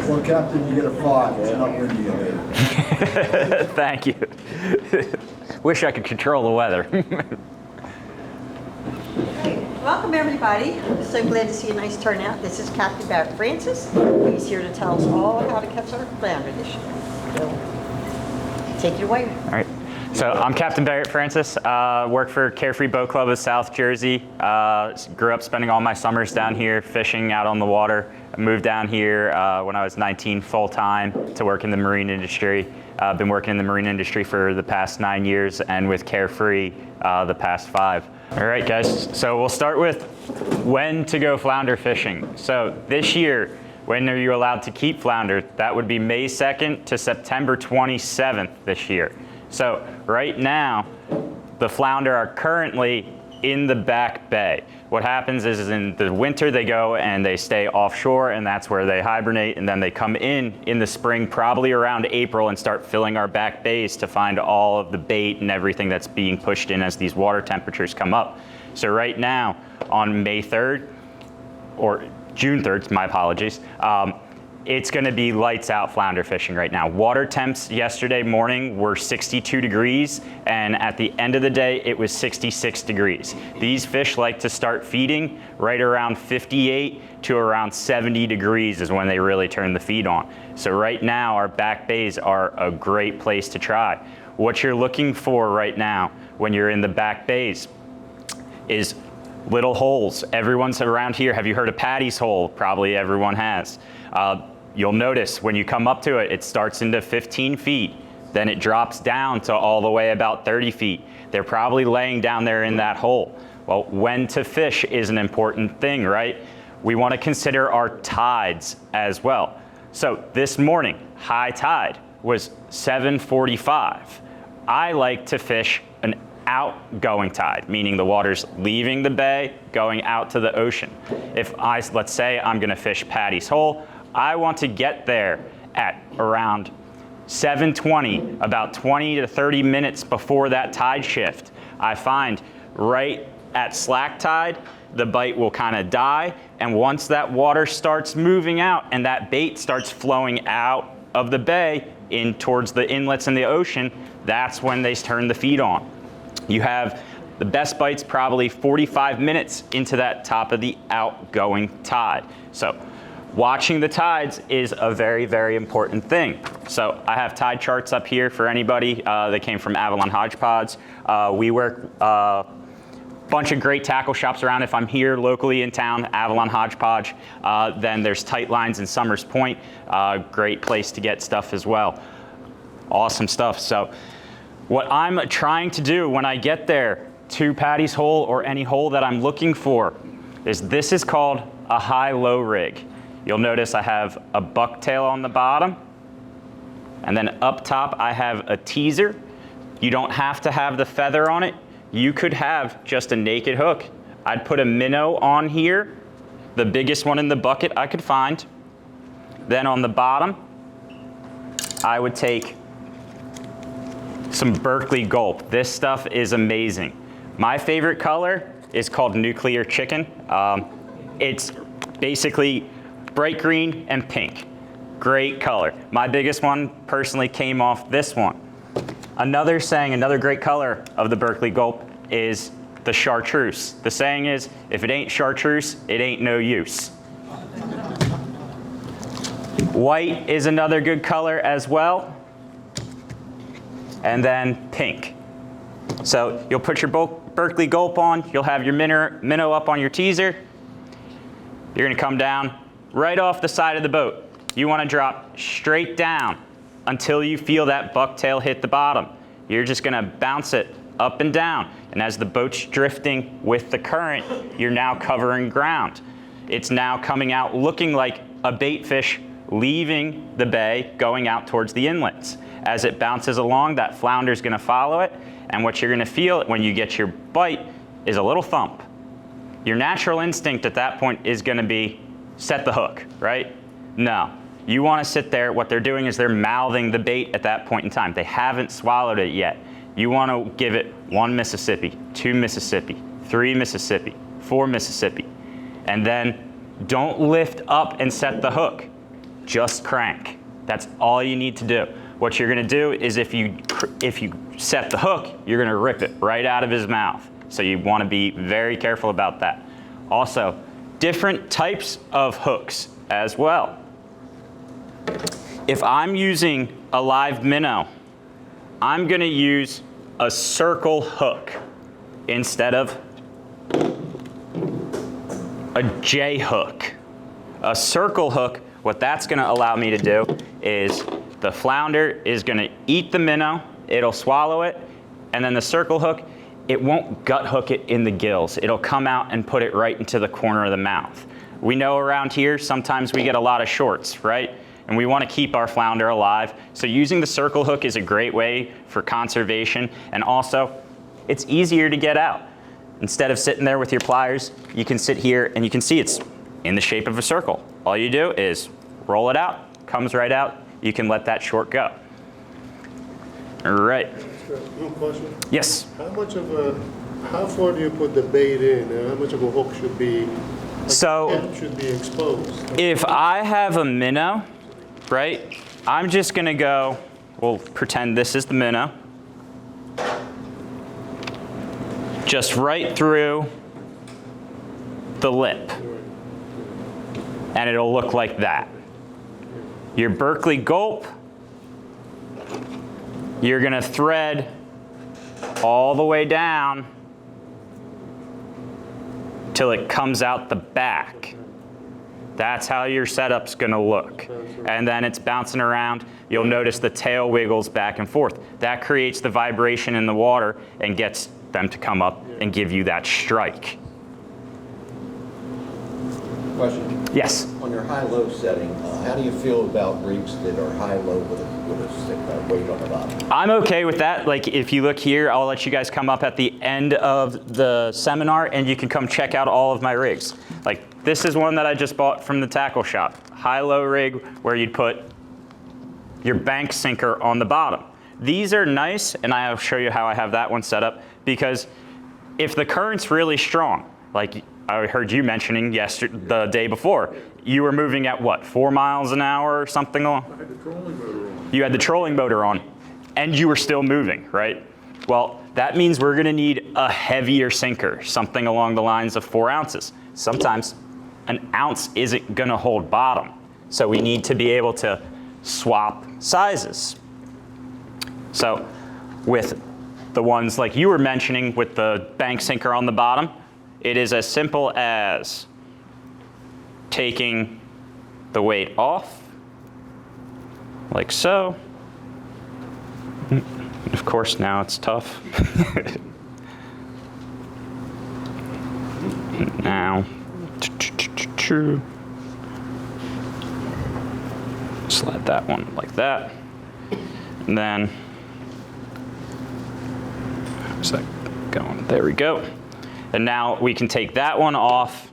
Well, Captain, you get a 5. It's not windy in here. Thank you. Wish I could control the weather. Welcome, everybody. I'm so glad to see a nice turnout. This is Captain Barrett Francis. He's here to tell us all how to catch our flounder this year. So, take it away. All right. So I'm Captain Barrett Francis. Work for Carefree Boat Club of South Jersey. Grew up spending all my summers down here fishing out on the water. I moved down here when I was 19 full-time to work in the marine industry. I've been working in the marine industry for the past 9 years and with Carefree the past 5. All right, guys, so we'll start with when to go flounder fishing. So this year, when are you allowed to keep flounder? That would be May 2nd to September 27th this year. So right now, the flounder are currently in the back bay. What happens is in the winter they go and they stay offshore, and that's where they hibernate, and then they come in the spring, probably around April, and start filling our back bays to find all of the bait and everything that's being pushed in as these water temperatures come up. So right now, on May 3rd, or June 3rd, my apologies, it's gonna be lights out flounder fishing right now. Water temps yesterday morning were 62 degrees, and at the end of the day, it was 66 degrees. These fish like to start feeding right around 58 to around 70 degrees is when they really turn the feed on. So right now, our back bays are a great place to try. What you're looking for right now when you're in the back bays is little holes. Everyone's around here. Have you heard of Patty's Hole? Probably everyone has. You'll notice when you come up to it, it starts into 15 feet, then it drops down to all the way about 30 feet. They're probably laying down there in that hole. Well, when to fish is an important thing, right? We want to consider our tides as well. So this morning, high tide was 7:45. I like to fish an outgoing tide, meaning the water's leaving the bay, going out to the ocean. Let's say I'm gonna fish Patty's Hole, I want to get there at around 7:20, about 20 to 30 minutes before that tide shift. I find right at slack tide, the bite will kind of die, and once that water starts moving out and that bait starts flowing out of the bay in towards the inlets in the ocean, that's when they turn the feed on. You have the best bites probably 45 minutes into that top of the outgoing tide. So watching the tides is a very, very important thing. So I have tide charts up here for anybody that came from Avalon Hodgepodge. We work a bunch of great tackle shops around. If I'm here locally in town, Avalon Hodgepodge, then there's Tight Lines in Summers Point. Great place to get stuff as well. Awesome stuff. So what I'm trying to do when I get there to Patty's Hole or any hole that I'm looking for is this is called a high-low rig. You'll notice I have a bucktail on the bottom, and then up top I have a teaser. You don't have to have the feather on it. You could have just a naked hook. I'd put a minnow on here, the biggest one in the bucket I could find. Then on the bottom, I would take some Berkeley Gulp. This stuff is amazing. My favorite color is called Nuclear Chicken. It's basically bright green and pink. Great color. My biggest one personally came off this one. Another great color of the Berkeley Gulp is the chartreuse. The saying is, if it ain't chartreuse, it ain't no use. White is another good color as well. And then pink. So you'll put your Berkeley Gulp on, you'll have your minnow up on your teaser. You're gonna come down right off the side of the boat. You wanna drop straight down until you feel that bucktail hit the bottom. You're just gonna bounce it up and down. And as the boat's drifting with the current, you're now covering ground. It's now coming out looking like a bait fish leaving the bay, going out towards the inlets. As it bounces along, that flounder's gonna follow it, and what you're gonna feel when you get your bite is a little thump. Your natural instinct at that point is gonna be, set the hook, right? No, you wanna sit there, what they're doing is they're mouthing the bait at that point in time. They haven't swallowed it yet. You wanna give it 1 Mississippi, 2 Mississippi, 3 Mississippi, 4 Mississippi, and then don't lift up and set the hook. just crank. That's all you need to do. What you're gonna do is if you set the hook, you're gonna rip it right out of his mouth. So you wanna be very careful about that. Also, different types of hooks as well. If I'm using a live minnow, I'm gonna use a circle hook instead of a J hook. A circle hook, what that's gonna allow me to do is the flounder is gonna eat the minnow, it'll swallow it, and then the circle hook, it won't gut hook it in the gills. It'll come out and put it right into the corner of the mouth. We know around here, sometimes we get a lot of shorts, right? And we wanna keep our flounder alive. So using the circle hook is a great way for conservation, and also, it's easier to get out. Instead of sitting there with your pliers, you can sit here and you can see it's in the shape of a circle. All you do is roll it out, comes right out, you can let that short go. All right. One question. Yes. How far do you put the bait in? How much of a hook should be? So Should be exposed. if I have a minnow, right, I'm just gonna go, we'll pretend this is the minnow. Just right through the lip. And it'll look like that. Your Berkeley gulp, you're gonna thread all the way down till it comes out the back. That's how your setup's gonna look. And then it's bouncing around. You'll notice the tail wiggles back and forth. That creates the vibration in the water and gets them to come up and give you that strike. Question. Yes. On your high-low setting, how do you feel about rigs that are high-low with a stick weight on the bottom? I'm okay with that. Like if you look here, I'll let you guys come up at the end of the seminar and you can come check out all of my rigs. Like this is one that I just bought from the tackle shop. High-low rig where you'd put your bank sinker on the bottom. These are nice, and I'll show you how I have that one set up, because if the current's really strong, like I heard you mentioning the day before, you were moving at what, 4 miles an hour or something? I had the trolling motor on. You had the trolling motor on, and you were still moving, right? Well, that means we're gonna need a heavier sinker, something along the lines of 4 ounces. Sometimes an ounce isn't gonna hold bottom, so we need to be able to swap sizes. So with the ones like you were mentioning with the bank sinker on the bottom, it is as simple as taking the weight off, like so. Of course, now it's tough. Now, slide that one like that. And then, how's that going? There we go. And now we can take that one off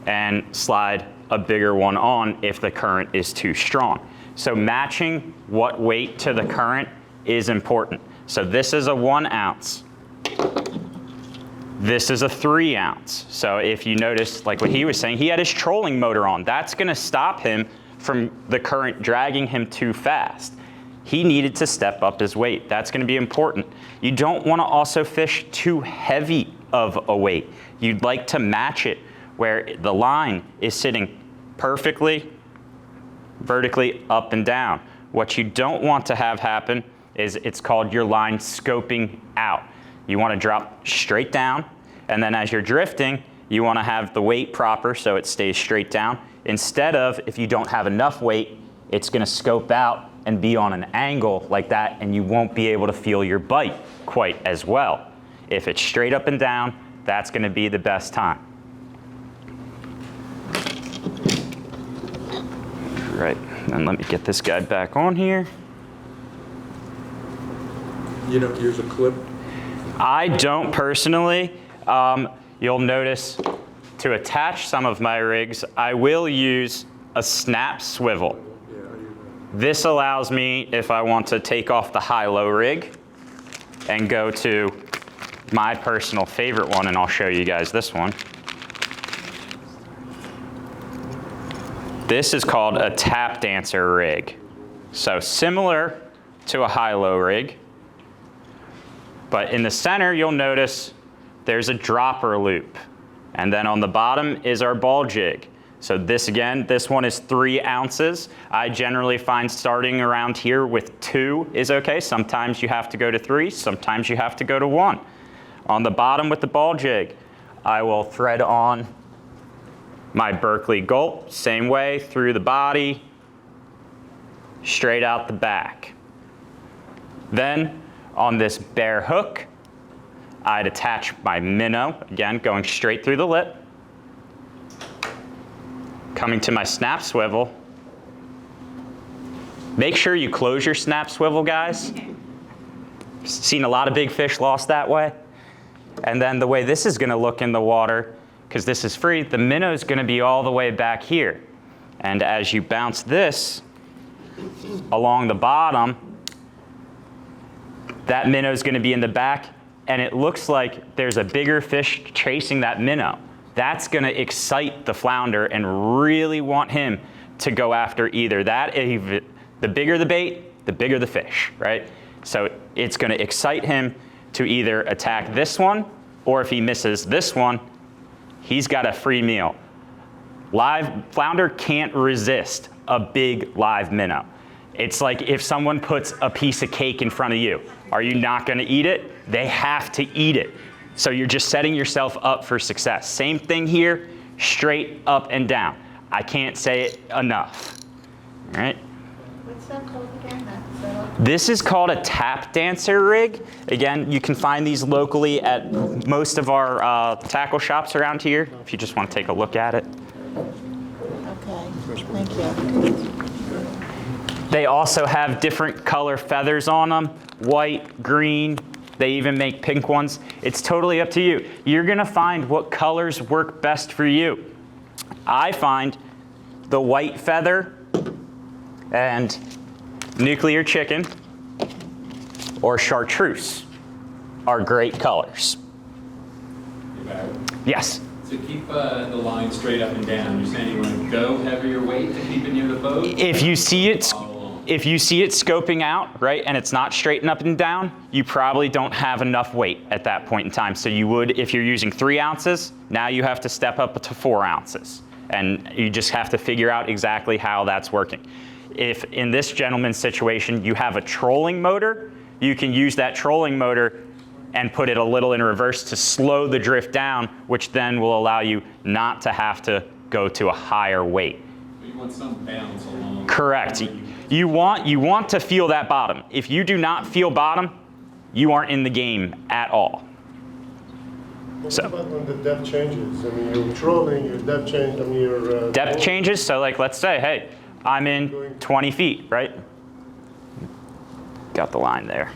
and slide a bigger one on if the current is too strong. So matching what weight to the current is important. So this is a 1 ounce. This is a 3 ounce. So if you notice, like what he was saying, he had his trolling motor on. That's gonna stop him from the current dragging him too fast. He needed to step up his weight. That's gonna be important. You don't wanna also fish too heavy of a weight. You'd like to match it where the line is sitting perfectly, vertically up and down. What you don't want to have happen is it's called your line scoping out. You wanna drop straight down, and then as you're drifting, you wanna have the weight proper so it stays straight down. Instead of, if you don't have enough weight, it's gonna scope out and be on an angle like that, and you won't be able to feel your bite quite as well. If it's straight up and down, that's gonna be the best time. Right, and let me get this guy back on here. You don't use a clip? I don't personally. You'll notice to attach some of my rigs, I will use a snap swivel. Yeah, I use This allows me, if I want to take off the high-low rig and go to my personal favorite one, and I'll show you guys this one. This is called a tap dancer rig. So similar to a high-low rig, but in the center you'll notice there's a dropper loop. And then on the bottom is our ball jig. So this again, this one is 3 ounces. I generally find starting around here with 2 is okay. Sometimes you have to go to 3, sometimes you have to go to 1. On the bottom with the ball jig, I will thread on my Berkeley gulp, same way, through the body, straight out the back. Then on this bare hook, I'd attach my minnow, again, going straight through the lip. Coming to my snap swivel. Make sure you close your snap swivel, guys. Seen a lot of big fish lost that way. And then the way this is gonna look in the water, because this is free, the minnow is gonna be all the way back here. And as you bounce this along the bottom, that minnow is gonna be in the back, and it looks like there's a bigger fish chasing that minnow. That's gonna excite the flounder and really want him to go after either that, the bigger the bait, the bigger the fish, right? So it's gonna excite him to either attack this one, or if he misses this one, he's got a free meal. Live flounder can't resist a big live minnow. It's like if someone puts a piece of cake in front of you, are you not gonna eat it? They have to eat it. So you're just setting yourself up for success. Same thing here, straight up and down. I can't say it enough, all right? What's that called again? This is called a tap dancer rig. Again, you can find these locally at most of our tackle shops around here, if you just want to take a look at it. Okay, thank you. They also have different color feathers on them, white, green. They even make pink ones. It's totally up to you. You're gonna find what colors work best for you. I find the white feather and nuclear chicken or chartreuse are great colors. Yes? To keep the line straight up and down, you're saying you want to go heavier weight to keep it near the boat? If you see it scoping out, right, and it's not straight up and down, you probably don't have enough weight at that point in time. So you would, if you're using 3 ounces, now you have to step up to 4 ounces. And you just have to figure out exactly how that's working. If in this gentleman's situation, you have a trolling motor, you can use that trolling motor and put it a little in reverse to slow the drift down, which then will allow you not to have to go to a higher weight. You want some bounce along. Correct. You want to feel that bottom. If you do not feel bottom, you aren't in the game at all. What about when the depth changes? I mean, you're trolling, your depth change, I mean, your... Depth changes, so like let's say, hey, I'm in 20 feet, right? Got the line there.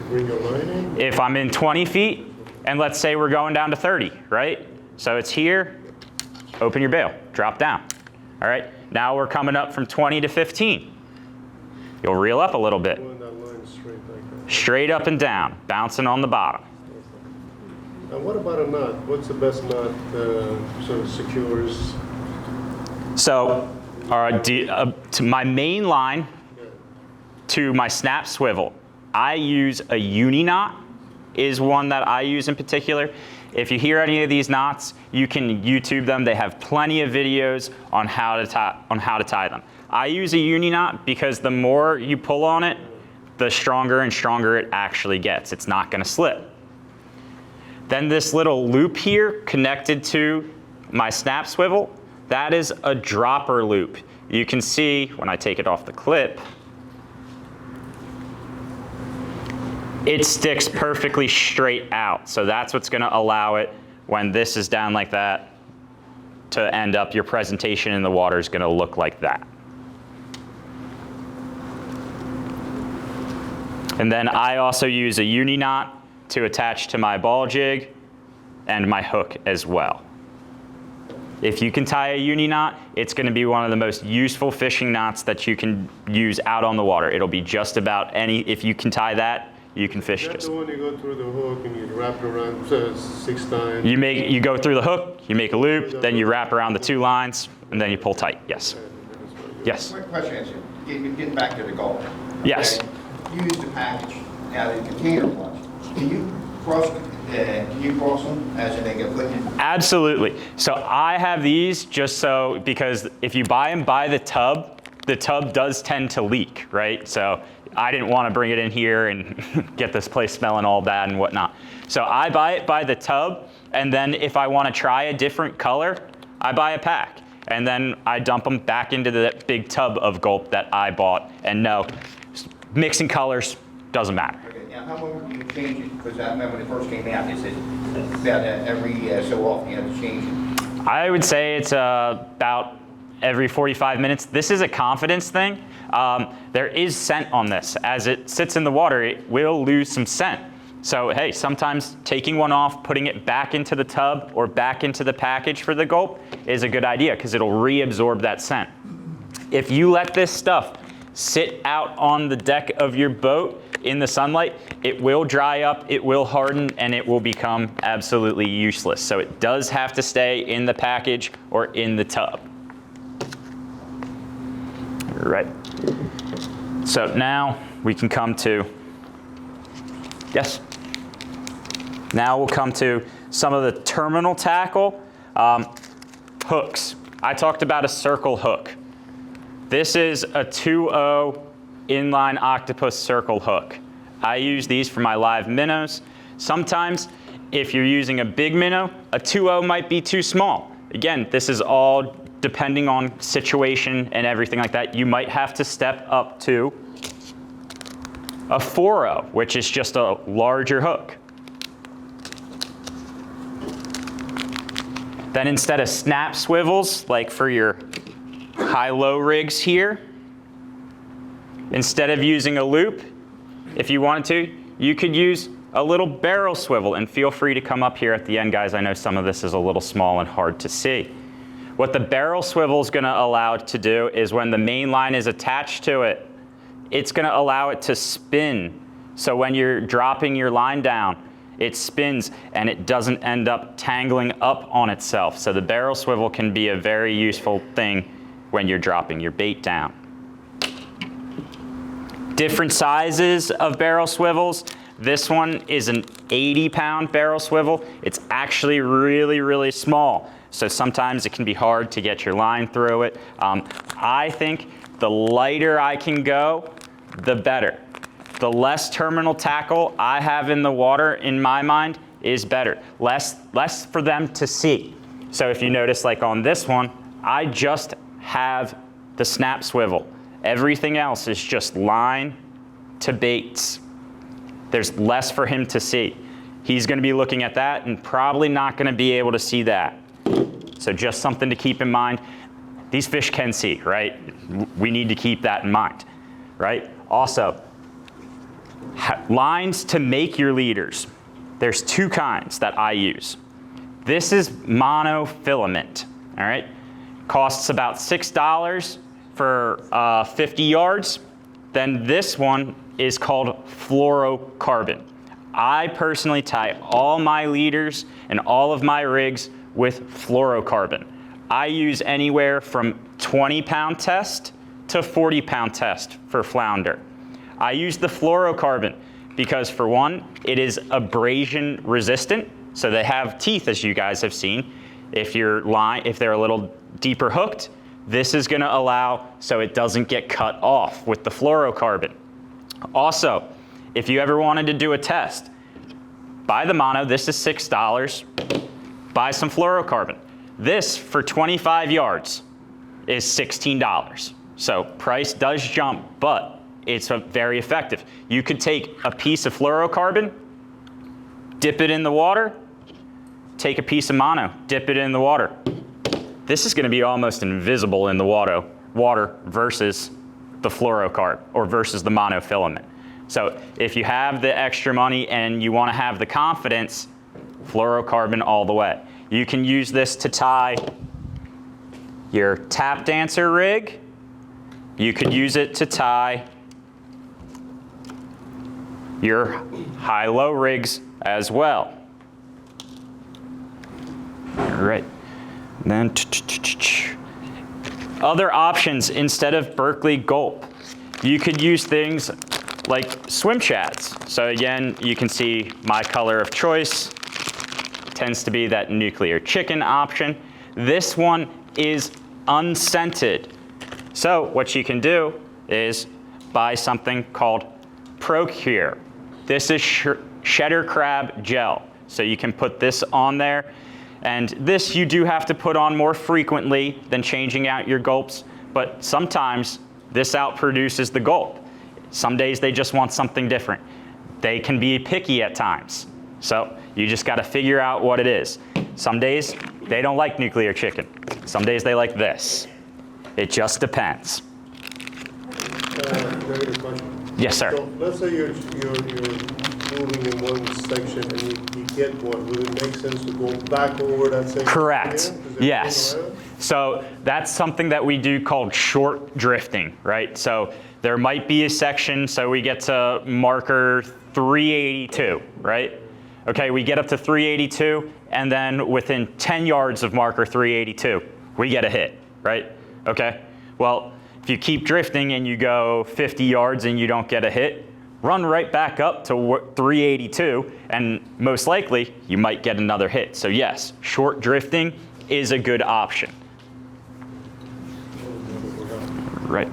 Bring your line in? If I'm in 20 feet, and let's say we're going down to 30, right? So it's here, open your bail, drop down, all right? Now we're coming up from 20 to 15. You'll reel up a little bit. Going that line straight like that. Straight up and down, bouncing on the bottom. And what about a knot? What's the best knot sort of secures? So to my main line, to my snap swivel, I use a uni knot is one that I use in particular. If you hear any of these knots, you can YouTube them. They have plenty of videos on how to tie them. I use a uni knot because the more you pull on it, the stronger and stronger it actually gets. It's not gonna slip. Then this little loop here connected to my snap swivel, that is a dropper loop. You can see when I take it off the clip, it sticks perfectly straight out. So that's what's gonna allow it, when this is down like that, to end up, your presentation in the water is gonna look like that. And then I also use a uni knot to attach to my ball jig and my hook as well. If you can tie a uni knot, it's gonna be one of the most useful fishing knots that you can use out on the water. It'll be just about any, if you can tie that, you can fish That's just. the one you go through the hook and you wrap it around 6 times. You go through the hook, you make a loop, then you wrap around the 2 lines, and then you pull tight. Yes. Yes. Quick question is, getting back to the goal. Yes. Okay, you use the package, now the container ones, can you cross them as in they get put in? Absolutely. So I have these just so, because if you buy them by the tub does tend to leak, right? So I didn't want to bring it in here and get this place smelling all bad and whatnot. So I buy it by the tub, and then if I want to try a different color, I buy a pack. And then I dump them back into the big tub of Gulp that I bought. And no, mixing colors doesn't matter. Okay, now how long do you change it? Because I remember when it first came out, they said that every so often you have to change it. I would say it's about every 45 minutes. This is a confidence thing. There is scent on this. As it sits in the water, it will lose some scent. So hey, sometimes taking one off, putting it back into the tub or back into the package for the Gulp is a good idea because it'll reabsorb that scent. If you let this stuff sit out on the deck of your boat in the sunlight, it will dry up, it will harden, and it will become absolutely useless. So it does have to stay in the package or in the tub. Right. So now we can come to, yes? Now we'll come to some of the terminal tackle. Hooks. I talked about a circle hook. This is a 2.0 inline octopus circle hook. I use these for my live minnows. Sometimes if you're using a big minnow, a 2.0 might be too small. Again, this is all depending on situation and everything like that. You might have to step up to a 4.0, which is just a larger hook. Then instead of snap swivels, like for your high-low rigs here, instead of using a loop, if you wanted to, you could use a little barrel swivel, and feel free to come up here at the end, guys. I know some of this is a little small and hard to see. What the barrel swivel is gonna allow it to do is when the main line is attached to it, it's gonna allow it to spin. So when you're dropping your line down, it spins and it doesn't end up tangling up on itself. So the barrel swivel can be a very useful thing when you're dropping your bait down. Different sizes of barrel swivels. This one is an 80-pound barrel swivel. It's actually really, really small. So sometimes it can be hard to get your line through it. I think the lighter I can go, the better. The less terminal tackle I have in the water, in my mind, is better. Less for them to see. So if you notice, like on this one, I just have the snap swivel. Everything else is just line to baits. There's less for him to see. He's gonna be looking at that and probably not gonna be able to see that. So just something to keep in mind. These fish can see, right? We need to keep that in mind, right? Also, lines to make your leaders. There's two kinds that I use. This is monofilament, all right? Costs about $6 for 50 yards. Then this one is called fluorocarbon. I personally tie all my leaders and all of my rigs with fluorocarbon. I use anywhere from 20-pound test to 40-pound test for flounder. I use the fluorocarbon because, for one, it is abrasion resistant. So they have teeth, as you guys have seen. If they're a little deeper hooked, this is gonna allow so it doesn't get cut off with the fluorocarbon. Also, if you ever wanted to do a test, buy the mono, this is $6, buy some fluorocarbon. This, for 25 yards, is $16. So price does jump, but it's very effective. You could take a piece of fluorocarbon, dip it in the water, take a piece of mono, dip it in the water. This is gonna be almost invisible in the water versus the fluorocarb or versus the monofilament. So if you have the extra money and you wanna have the confidence, fluorocarbon all the way. You can use this to tie your tap dancer rig. You could use it to tie your high-low rigs as well. All right. Then Other options instead of Berkeley Gulp, you could use things like swim shads. So again, you can see my color of choice tends to be that nuclear chicken option. This one is unscented. So what you can do is buy something called Procure. This is cheddar crab gel. So you can put this on there. And this you do have to put on more frequently than changing out your gulps, but sometimes this outproduces the gulp. Some days they just want something different. They can be picky at times. So you just gotta figure out what it is. Some days they don't like nuclear chicken. Some days they like this. It just depends. Very good question. Yes, sir. So let's say you're moving in one section and you get one. Would it make sense to go back over that section? Correct. Again? 'Cause they're Yes. going around? So that's something that we do called short drifting, right? So there might be a section, so we get to marker 382, right? Okay, we get up to 382, and then within 10 yards of marker 382, we get a hit, right? Okay, well, if you keep drifting and you go 50 yards and you don't get a hit, run right back up to 382, and most likely you might get another hit. So yes, short drifting is a good option. Right.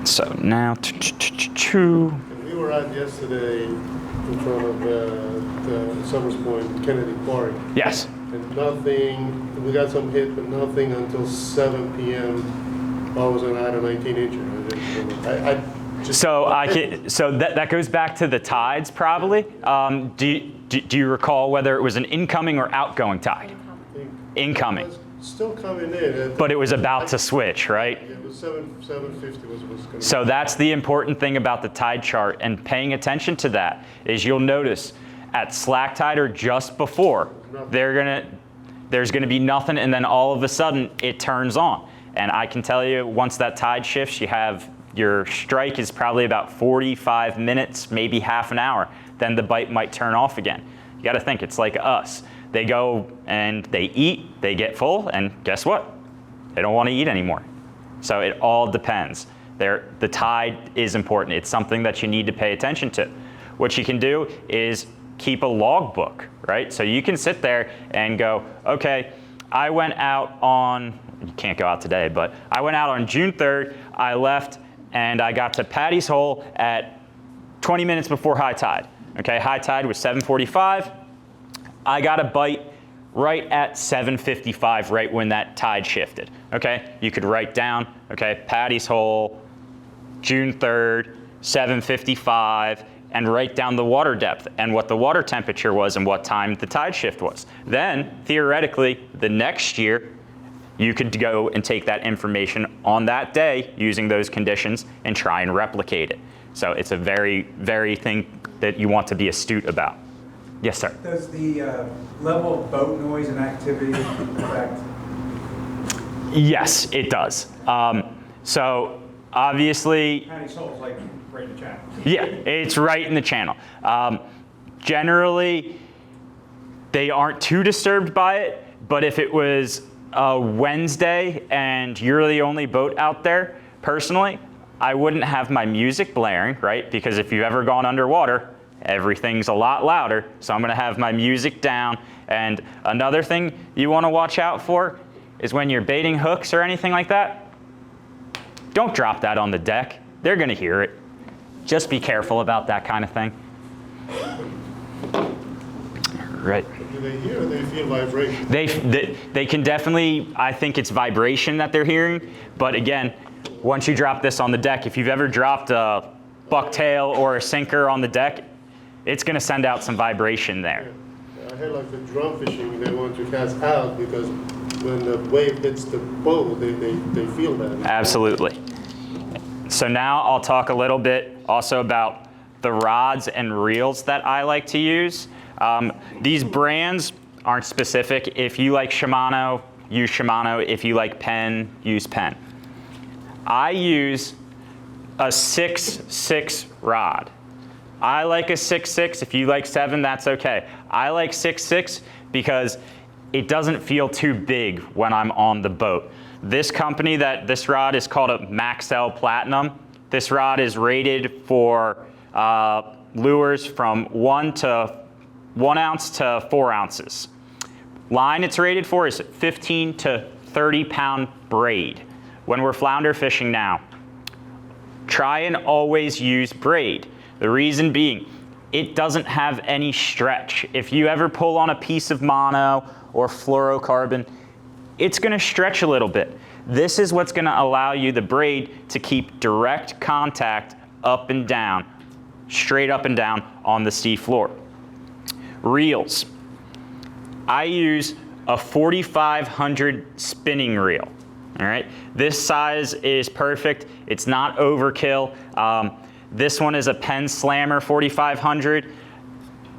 So now, And we were out yesterday in front of the Summers Point Kennedy Park, yes. and nothing, we got some hit, but nothing until 7 p.m. I was on out of 19 inches. I just. So that goes back to the tides probably. Do you recall whether it was an incoming or outgoing tide? Incoming. It was still coming in. But it was about to switch, right? It was 7:50 was coming. So that's the important thing about the tide chart, and paying attention to that is you'll notice at slack tide or just before, there's gonna be nothing, and then all of a sudden it turns on. And I can tell you, once that tide shifts, your strike is probably about 45 minutes, maybe half an hour. Then the bite might turn off again. You gotta think, it's like us. They go and they eat, they get full, and guess what? They don't wanna eat anymore. So it all depends. The tide is important. It's something that you need to pay attention to. What you can do is keep a log book, right? So you can sit there and go, okay, I went out on, you can't go out today, but I went out on June 3rd, I left and I got to Patty's Hole at 20 minutes before high tide. Okay, high tide was 7:45. I got a bite right at 7:55, right when that tide shifted. Okay, you could write down, okay, Patty's Hole, June 3rd, 7:55, and write down the water depth and what the water temperature was and what time the tide shift was. Then, theoretically, the next year, you could go and take that information on that day using those conditions and try and replicate it. So it's a very, very thing that you want to be astute about. Yes, sir. Does the level of boat noise and activity affect? Yes, it does. So obviously, Patty's Hole is like right in the channel. yeah, it's right in the channel. Generally, they aren't too disturbed by it, but if it was a Wednesday and you're the only boat out there, personally, I wouldn't have my music blaring, right? Because if you've ever gone underwater, everything's a lot louder, so I'm gonna have my music down. And another thing you wanna watch out for is when you're baiting hooks or anything like that, don't drop that on the deck. They're gonna hear it. Just be careful about that kind of thing. Right. Do they hear or they feel vibration? They can definitely, I think it's vibration that they're hearing, but again, once you drop this on the deck, if you've ever dropped a bucktail or a sinker on the deck, it's gonna send out some vibration there. I heard like the drum fishing, they want to cast out because when the wave hits the boat, they feel that. Absolutely. So now I'll talk a little bit also about the rods and reels that I like to use. These brands aren't specific. If you like Shimano, use Shimano. If you like Penn, use Penn. I use a 6.6 rod. I like a 6.6. If you like 7, that's okay. I like 6.6 because it doesn't feel too big when I'm on the boat. This company that this rod is called a Maxell Platinum. This rod is rated for lures from 1 ounce to 4 ounces. Line it's rated for is 15 to 30 pound braid. When we're flounder fishing now, try and always use braid. The reason being, it doesn't have any stretch. If you ever pull on a piece of mono or fluorocarbon, it's gonna stretch a little bit. This is what's gonna allow you, the braid, to keep direct contact up and down, straight up and down on the sea floor. Reels. I use a 4500 spinning reel. All right, this size is perfect. It's not overkill. This one is a Penn Slammer 4500.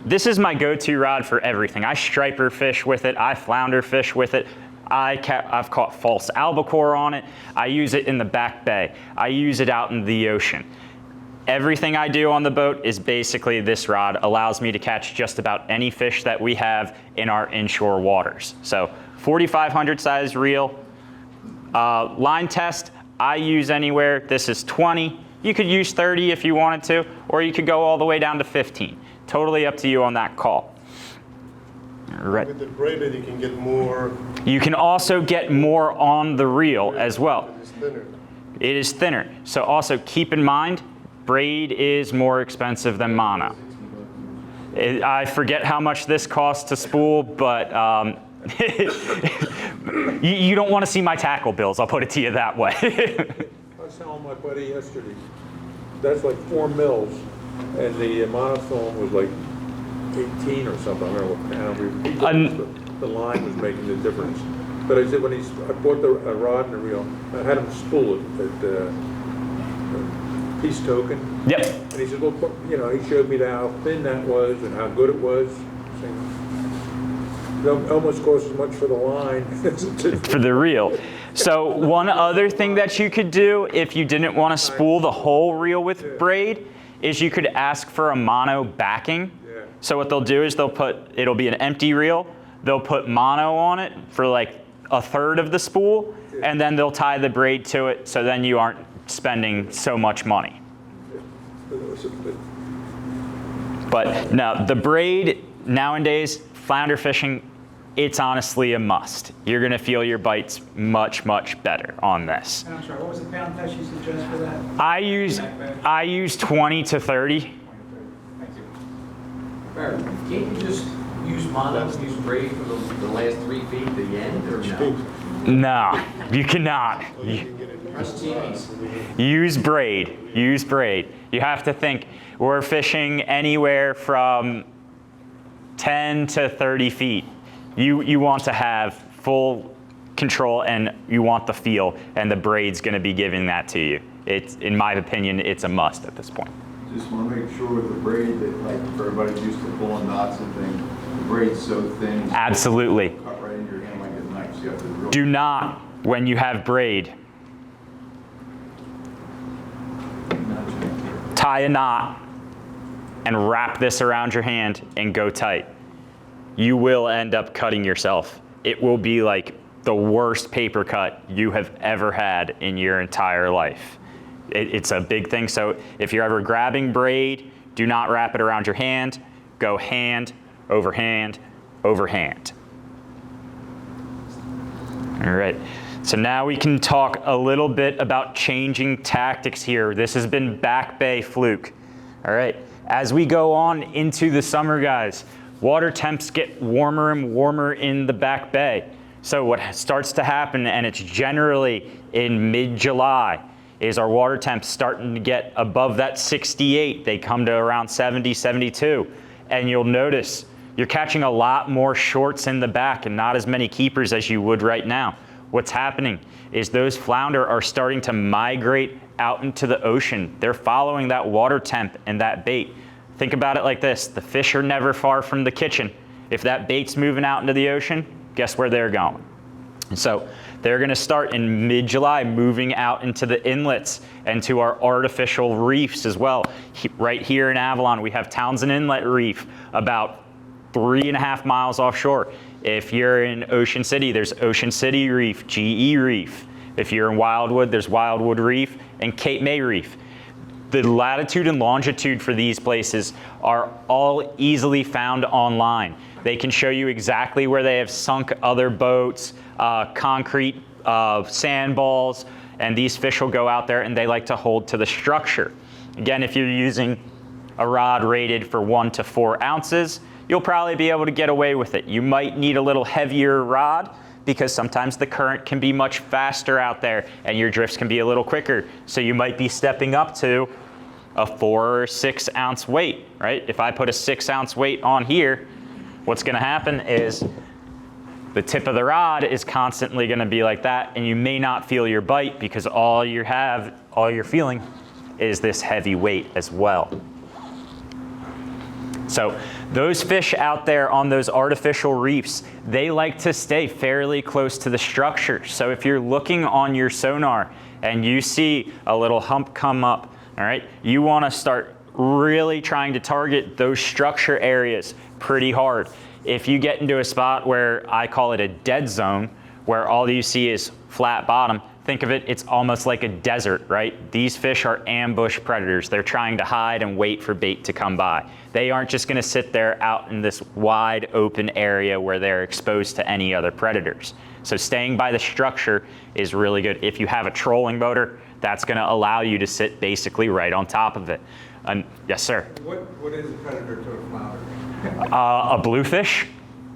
This is my go-to rod for everything. I striper fish with it. I flounder fish with it. I've caught false albacore on it. I use it in the back bay. I use it out in the ocean. Everything I do on the boat is basically this rod allows me to catch just about any fish that we have in our inshore waters. So 4500 size reel. Line test, I use anywhere. This is 20. You could use 30 if you wanted to, or you could go all the way down to 15. Totally up to you on that call. Right. With the braided, you can get more. You can also get more on the reel as well. It's thinner. It is thinner. So also keep in mind, braid is more expensive than mono. I forget how much this costs to spool, but you don't want to see my tackle bills, I'll put it to you that way. I was telling my buddy yesterday, that's like 4 mils, and the monofilament was like 18 or something. I don't know what pound. The line was making the difference. But I said when I bought a rod and a reel, I had him spool it at Peace Token. Yep. And he said, well, you know, he showed me how thin that was and how good it was. It almost costs as much for the line as it did for the reel. So one other thing that you could do if you didn't want to spool the whole reel with braid is you could ask for a mono backing. Yeah. So what they'll do is it'll be an empty reel, they'll put mono on it for like a third of the spool, and then they'll tie the braid to it, so then you aren't spending so much money. But no, the braid nowadays, flounder fishing, it's honestly a must. You're gonna feel your bites much, much better on this. And I'm sorry, what was the pound test you suggest for that? I use 20 to 30. Thank you. Barrett, can't you just use mono, use braid for the last 3 feet to the end, or no? No, you cannot. Press cheese. Use braid, use braid. You have to think, we're fishing anywhere from 10 to 30 feet. You want to have full control and you want the feel, and the braid's gonna be giving that to you. It's, in my opinion, it's a must at this point. Just want to make sure with the braid that, like, for everybody's used to pulling knots and things, the braid's so thin. It's Absolutely. cut right into your hand like a knife. So you have to really Do not, when you have braid, tie a knot and wrap this around your hand and go tight. You will end up cutting yourself. It will be like the worst paper cut you have ever had in your entire life. It's a big thing. So if you're ever grabbing braid, do not wrap it around your hand. Go hand over hand over hand. All right. So now we can talk a little bit about changing tactics here. This has been Back Bay Fluke. All right. As we go on into the summer, guys, water temps get warmer and warmer in the Back Bay. So what starts to happen, and it's generally in mid-July, is our water temps starting to get above that 68. They come to around 70, 72. And you'll notice you're catching a lot more shorts in the back and not as many keepers as you would right now. What's happening is those flounder are starting to migrate out into the ocean. They're following that water temp and that bait. Think about it like this. The fish are never far from the kitchen. If that bait's moving out into the ocean, guess where they're going? And so they're gonna start in mid-July moving out into the inlets and to our artificial reefs as well. Right here in Avalon, we have Townsend Inlet Reef about 3.5 miles offshore. If you're in Ocean City, there's Ocean City Reef, GE Reef. If you're in Wildwood, there's Wildwood Reef and Cape May Reef. The latitude and longitude for these places are all easily found online. They can show you exactly where they have sunk other boats, concrete, sandballs, and these fish will go out there and they like to hold to the structure. Again, if you're using a rod rated for 1 to 4 ounces, you'll probably be able to get away with it. You might need a little heavier rod because sometimes the current can be much faster out there and your drifts can be a little quicker. So you might be stepping up to a 4 or 6 ounce weight, right? If I put a 6 ounce weight on here, what's gonna happen is the tip of the rod is constantly gonna be like that, and you may not feel your bite because all you're feeling is this heavy weight as well. So those fish out there on those artificial reefs, they like to stay fairly close to the structure. So if you're looking on your sonar and you see a little hump come up, all right, you wanna start really trying to target those structure areas pretty hard. If you get into a spot where I call it a dead zone, where all you see is flat bottom, think of it, it's almost like a desert, right? These fish are ambush predators. They're trying to hide and wait for bait to come by. They aren't just gonna sit there out in this wide open area where they're exposed to any other predators. So staying by the structure is really good. If you have a trolling motor, that's gonna allow you to sit basically right on top of it. Yes, sir? What is a predator to a flounder? A bluefish.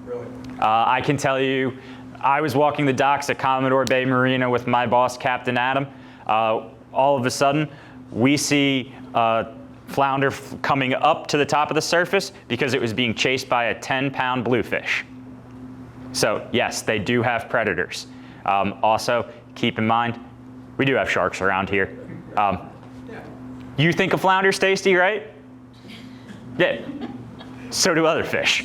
Really? I can tell you, I was walking the docks at Commodore Bay Marina with my boss, Captain Adam. All of a sudden, we see a flounder coming up to the top of the surface because it was being chased by a 10-pound bluefish. So yes, they do have predators. Also, keep in mind, we do have sharks around here. You think a flounder's tasty, right? Yeah. So do other fish.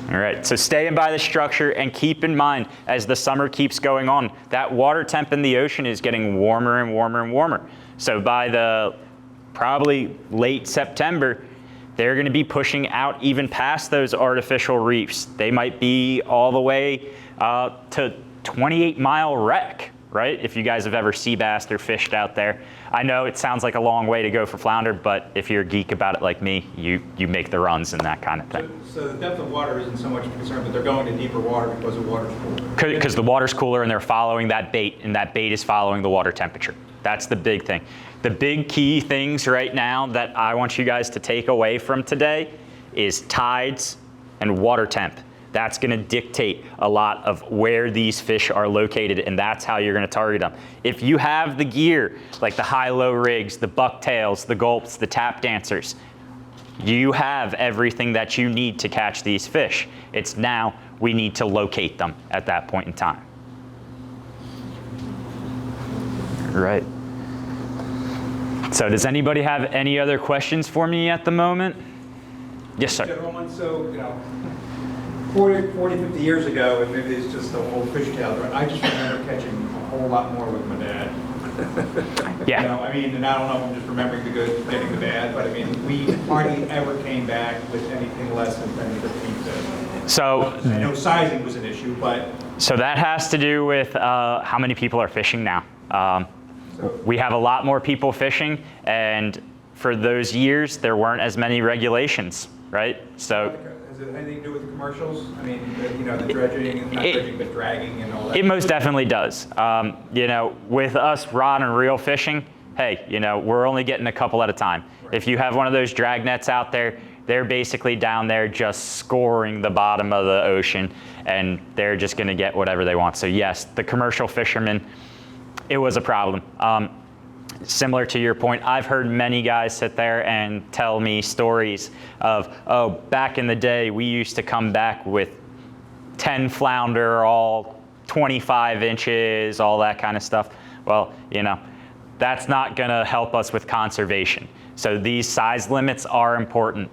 All right, so staying by the structure and keep in mind as the summer keeps going on, that water temp in the ocean is getting warmer and warmer and warmer. So by the probably late September, they're gonna be pushing out even past those artificial reefs. They might be all the way to 28-mile wreck, right? If you guys have ever sea bassed or fished out there. I know it sounds like a long way to go for flounder, but if you're a geek about it like me, you make the runs and that kind of thing. So the depth of water isn't so much a concern, but they're going to deeper water because the water's cooler. Because the water's cooler and they're following that bait, and that bait is following the water temperature. That's the big thing. The big key things right now that I want you guys to take away from today is tides and water temp. That's gonna dictate a lot of where these fish are located, and that's how you're gonna target them. If you have the gear, like the high-low rigs, the bucktails, the gulps, the tap dancers, you have everything that you need to catch these fish. It's now we need to locate them at that point in time. Right. So does anybody have any other questions for me at the moment? Yes, sir. Gentlemen, so, 40, 50 years ago, and maybe it's just the old fish tale, but I just remember catching a whole lot more with my dad. Yeah. And I don't know if I'm just remembering the good, getting the bad, but we hardly ever came back with anything less than 10 to 15 fish. So I know sizing was an issue, but. So that has to do with how many people are fishing now. We have a lot more people fishing, and for those years, there weren't as many regulations, right? So. Has it anything to do with the commercials? The dredging, not dredging, but dragging and all that? It most definitely does. With us rod and reel fishing, hey, we're only getting a couple at a time. Right. If you have one of those drag nets out there, they're basically down there just scoring the bottom of the ocean, and they're just gonna get whatever they want. So yes, the commercial fishermen, it was a problem. Similar to your point, I've heard many guys sit there and tell me stories of, oh, back in the day, we used to come back with 10 flounder, all 25 inches, all that kind of stuff. Well, that's not gonna help us with conservation. So these size limits are important.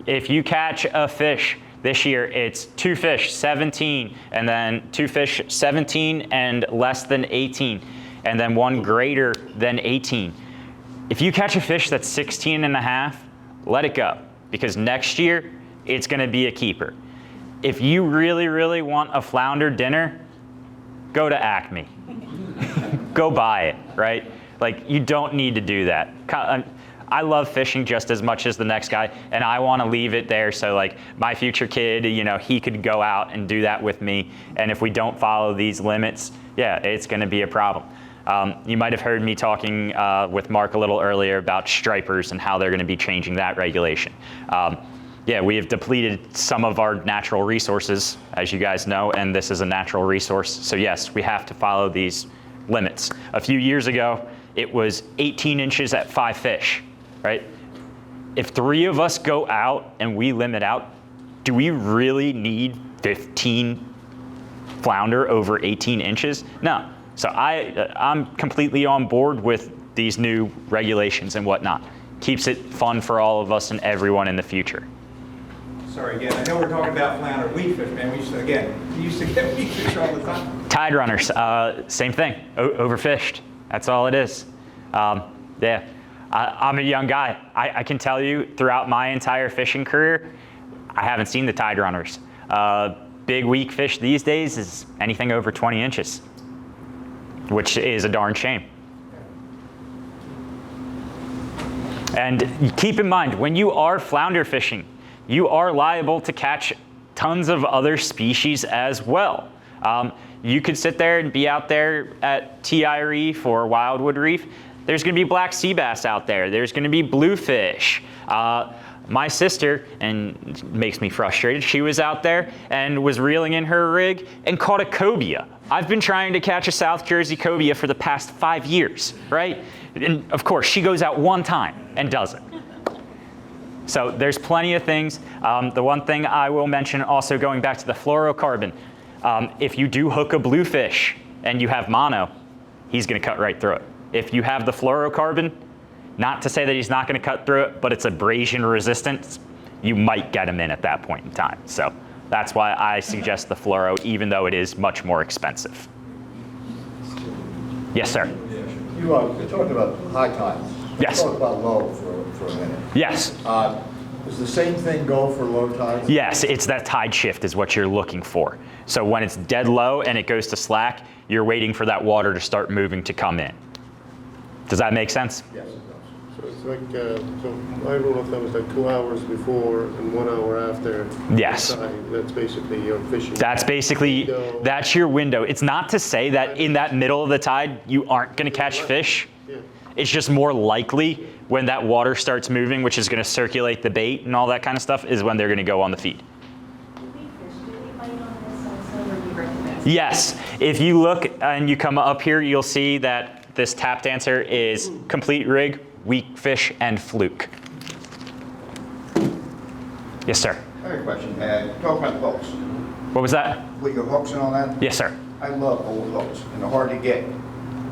If you catch a fish this year, it's 2 fish, 17, and then 2 fish, 17 and less than 18. And then 1 greater than 18. If you catch a fish that's 16 and a half, let it go, because next year it's gonna be a keeper. If you really, really want a flounder dinner, go to Acme. Go buy it, right? Like, you don't need to do that. I love fishing just as much as the next guy, and I want to leave it there so like my future kid, you know, he could go out and do that with me. And if we don't follow these limits, yeah, it's going to be a problem. You might have heard me talking with Mark a little earlier about stripers and how they're going to be changing that regulation. Yeah, we have depleted some of our natural resources, as you guys know, and this is a natural resource. So yes, we have to follow these limits. A few years ago, it was 18 inches at 5 fish, right? If 3 of us go out and we limit out, do we really need 15 flounder over 18 inches? No. So I'm completely on board with these new regulations and whatnot. Keeps it fun for all of us and everyone in the future. Sorry again, I know we're talking about flounder weed fish, man. We used to get weed fish all the time. Tide runners, same thing, overfished. That's all it is. Yeah, I'm a young guy. I can tell you throughout my entire fishing career, I haven't seen the tide runners. Big weak fish these days is anything over 20 inches, which is a darn shame. And keep in mind, when you are flounder fishing, you are liable to catch tons of other species as well. You could sit there and be out there at TI Reef or Wildwood Reef. There's going to be black sea bass out there. There's going to be bluefish. My sister, and it makes me frustrated, she was out there and was reeling in her rig and caught a cobia. I've been trying to catch a South Jersey cobia for the past 5 years, right? And of course, she goes out one time and does it. So there's plenty of things. The one thing I will mention, also going back to the fluorocarbon, if you do hook a bluefish and you have mono, he's going to cut right through it. If you have the fluorocarbon, not to say that he's not going to cut through it, but it's abrasion resistant, you might get him in at that point in time. So that's why I suggest the fluoro, even though it is much more expensive. Yes, sir. You talked about high tides. Yes. Talk about low for a minute. Yes. Does the same thing go for low tides? Yes, it's that tide shift is what you're looking for. So when it's dead low and it goes to slack, you're waiting for that water to start moving to come in. Does that make sense? Yes, it does. So it's like, so my rule of thumb is like 2 hours before and 1 hour after. Yes. That's basically your fishing. That's basically, window. that's your window. It's not to say that in that middle of the tide, you aren't going to catch fish. Yeah. It's just more likely when that water starts moving, which is going to circulate the bait and all that kind of stuff, is when they're going to go on the feed. Yes, if you look and you come up here, you'll see that this tap dancer is complete rig, weak fish, and fluke. Yes, sir. I have a question. Talk about hooks. What was that? With your hooks and all that? Yes, sir. I love old hooks, and they're hard to get.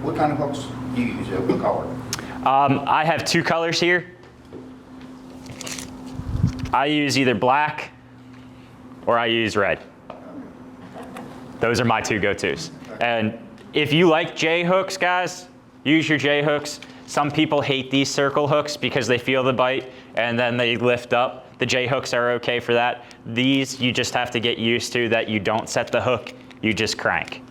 What kind of hooks do you use? What color? I have 2 colors here. I use either black or I use red. Those are my 2 go-tos. And if you like J hooks, guys, use your J hooks. Some people hate these circle hooks because they feel the bite and then they lift up. The J hooks are okay for that. These, you just have to get used to that you don't set the hook, you just crank.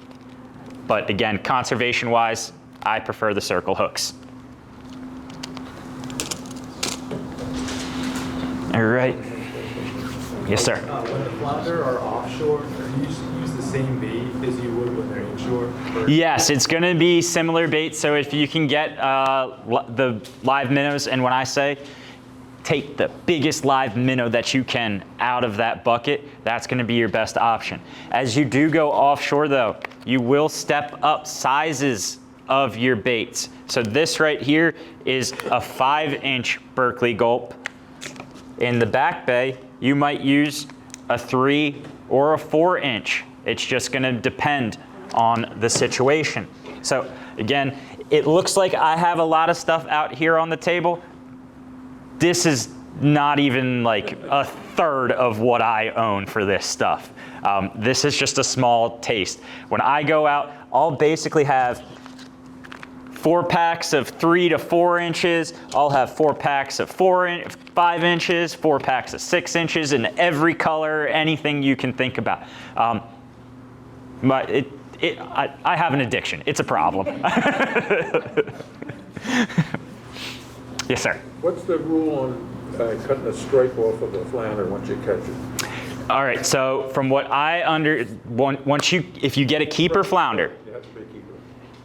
But again, conservation-wise, I prefer the circle hooks. All right. Yes, sir. When the flounder are offshore, are you use the same bait as you would when they're inshore? Yes, it's going to be similar bait. So if you can get the live minnows, and when I say take the biggest live minnow that you can out of that bucket, that's going to be your best option. As you do go offshore, though, you will step up sizes of your baits. So this right here is a 5-inch Berkeley gulp. In the back bay, you might use a 3 or a 4-inch. It's just going to depend on the situation. So again, it looks like I have a lot of stuff out here on the table. This is not even like a third of what I own for this stuff. This is just a small taste. When I go out, I'll basically have 4 packs of 3 to 4 inches. I'll have 4 packs of 5 inches, 4 packs of 6 inches in every color, anything you can think about. I have an addiction. It's a problem. Yes, sir. What's the rule on cutting a stripe off of a flounder once you catch it? All right, so from what if you get a keeper flounder, It has to be a keeper.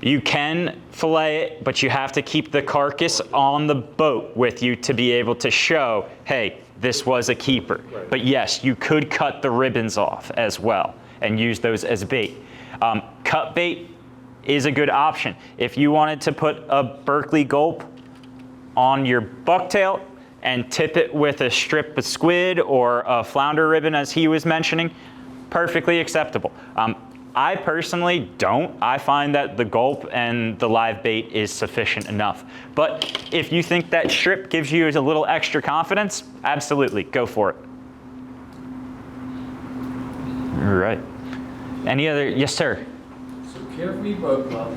you can fillet it, but you have to keep the carcass on the boat with you to be able to show, hey, this was a keeper. Right. But yes, you could cut the ribbons off as well and use those as bait. Cut bait is a good option. If you wanted to put a Berkeley gulp on your bucktail and tip it with a strip of squid or a flounder ribbon, as he was mentioning, perfectly acceptable. I personally don't. I find that the gulp and the live bait is sufficient enough. But if you think that strip gives you a little extra confidence, absolutely, go for it. All right. Any other? Yes, sir. So Carefree Boat Club,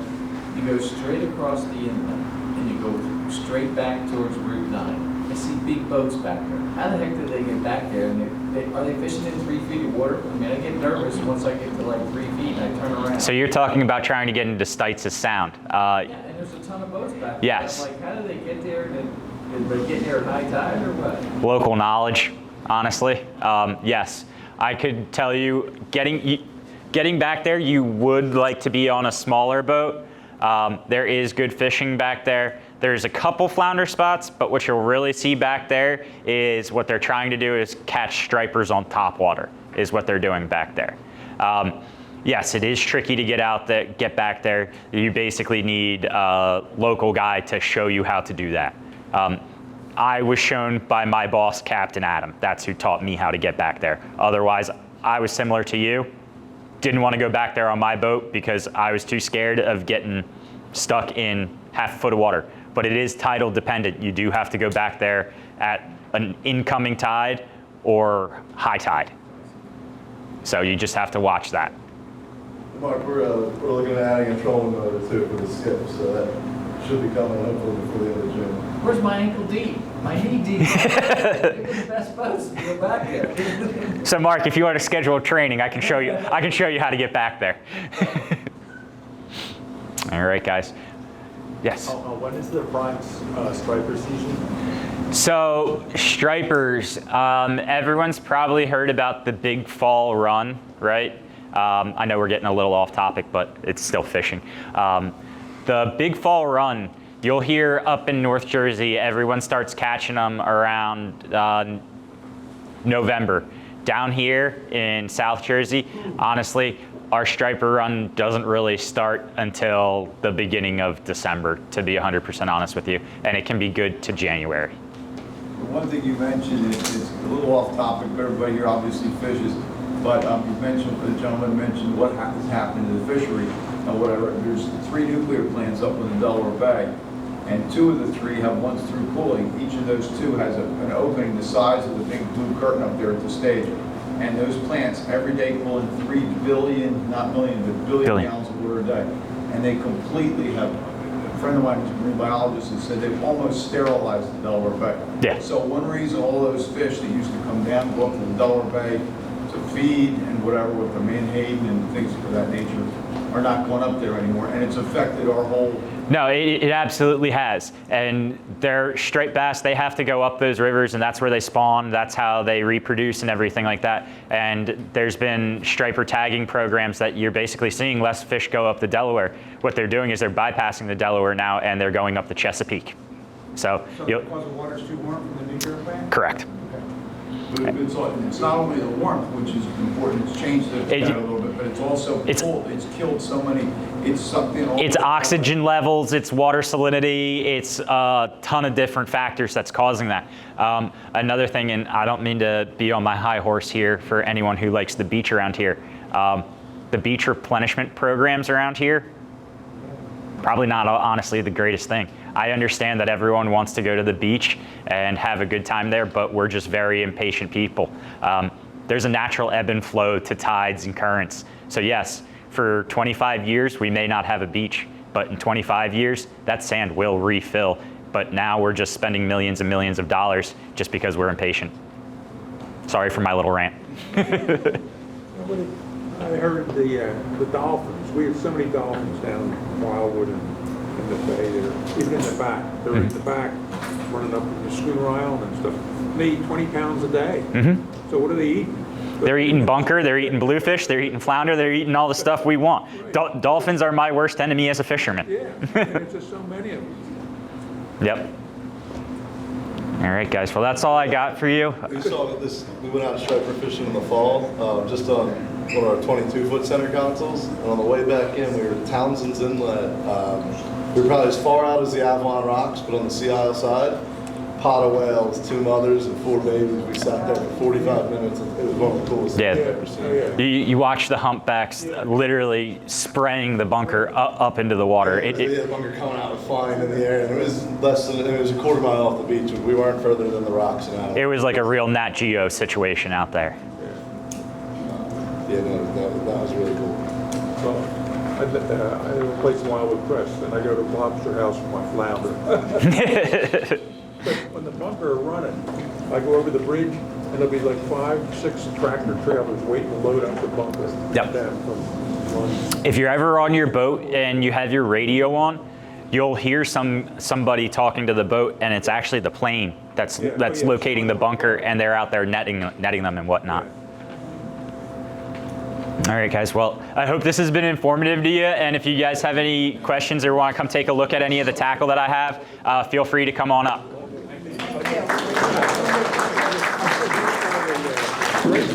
you go straight across the inlet and you go straight back towards Route 9. I see big boats back there. How the heck did they get back there? And are they fishing in 3 feet of water? I mean, I get nervous once I get to like 3 feet and I turn around. So you're talking about trying to get into Stites' Sound. Yeah, and there's a ton of boats back there. Yes. I'm like, how did they get there? Did they get there at high tide or what? Local knowledge, honestly. Yes, I could tell you, getting back there, you would like to be on a smaller boat. There is good fishing back there. There's a couple flounder spots, but what you'll really see back there is what they're trying to do is catch stripers on top water, is what they're doing back there. Yes, it is tricky to get back there. You basically need a local guy to show you how to do that. I was shown by my boss, Captain Adam. That's who taught me how to get back there. Otherwise, I was similar to you. Didn't want to go back there on my boat because I was too scared of getting stuck in half a foot of water. But it is tidal dependent. You do have to go back there at an incoming tide or high tide. So you just have to watch that. Mark, we're looking at adding a trolling motor too for the skip, so that should be coming hopefully before the end of June. Where's my ankle deep? My knee deep. They're the best boats to go back there. So Mark, if you want to schedule training, I can show you how to get back there. All right, guys. Yes. When is the prime striper season? So stripers, everyone's probably heard about the big fall run, right? I know we're getting a little off topic, but it's still fishing. The big fall run, you'll hear up in North Jersey, everyone starts catching them around November. Down here in South Jersey, honestly, our striper run doesn't really start until the beginning of December, to be 100% honest with you, and it can be good to January. The one thing you mentioned is a little off topic, but everybody here obviously fishes. But the gentleman mentioned what has happened to the fishery and whatever. There's 3 nuclear plants up in the Delaware Bay, and 2 of the 3 have ones through cooling. Each of those 2 has an opening the size of the big blue curtain up there at the stage. And those plants every day pull in 3 billion, not million, but billion gallons of water a day. And they completely have, a friend of mine who's a marine biologist has said they've almost sterilized the Delaware Bay. Yeah. So one reason all those fish that used to come down, go up to the Delaware Bay to feed and whatever with the menhaden and things of that nature are not going up there anymore. And it's affected our whole... No, it absolutely has. And they're straight bass, they have to go up those rivers, and that's where they spawn. That's how they reproduce and everything like that. And there's been striper tagging programs that you're basically seeing less fish go up the Delaware. What they're doing is they're bypassing the Delaware now, and they're going up the Chesapeake. So because the water's too warm from the nuclear plant? Correct. But it's not only the warmth, which is important, it's changed the a little bit, but it's also cold. It's killed so many, it's something. It's oxygen levels, it's water salinity, it's a ton of different factors that's causing that. Another thing, and I don't mean to be on my high horse here for anyone who likes the beach around here, the beach replenishment programs around here, probably not honestly the greatest thing. I understand that everyone wants to go to the beach and have a good time there, but we're just very impatient people. There's a natural ebb and flow to tides and currents. So yes, for 25 years, we may not have a beach, but in 25 years, that sand will refill. But now we're just spending millions and millions of dollars just because we're impatient. Sorry for my little rant. I heard the dolphins We have so many dolphins down Wildwood and in the bay there, even in the back. They're in the back, running up the Schooner Island and stuff. They eat 20 pounds a day. So what are they eating? They're eating bunker, they're eating bluefish, they're eating flounder, they're eating all the stuff we want. Dolphins are my worst enemy as a fisherman. Yeah, and it's just so many of them. Yep. All right, guys. Well, that's all I got for you. We saw this. We went out striper fishing in the fall, just on one of our 22-foot center consoles. And on the way back in, we were at Townsend's Inlet. We were probably as far out as the Avalon Rocks, but on the Sea Isle side, pot of whales, 2 mothers and 4 babies. We sat there for 45 minutes. It was one of the coolest things I've ever seen. You watch the humpbacks literally spraying the bunker up into the water. Yeah, the bunker coming out and flying in the air, and it was a quarter mile off the beach. We weren't further than the rocks and out. It was like a real Nat Geo situation out there. Yeah, no, that was really cool. So, I have a place in Wildwood Crest, and I go to Lobster House for my flounder. But when the bunker are running, I go over the bridge, and there'll be like 5, 6 tractor trailers waiting to load up the bunker. Yep. Down from If you're ever on your boat and you have your radio on, you'll hear somebody talking to the boat, and it's actually the plane that's locating the bunker, and they're out there netting them and whatnot. Yeah. All right, guys. Well, I hope this has been informative to you. And if you guys have any questions or want to come take a look at any of the tackle that I have, feel free to come on up. Thank you.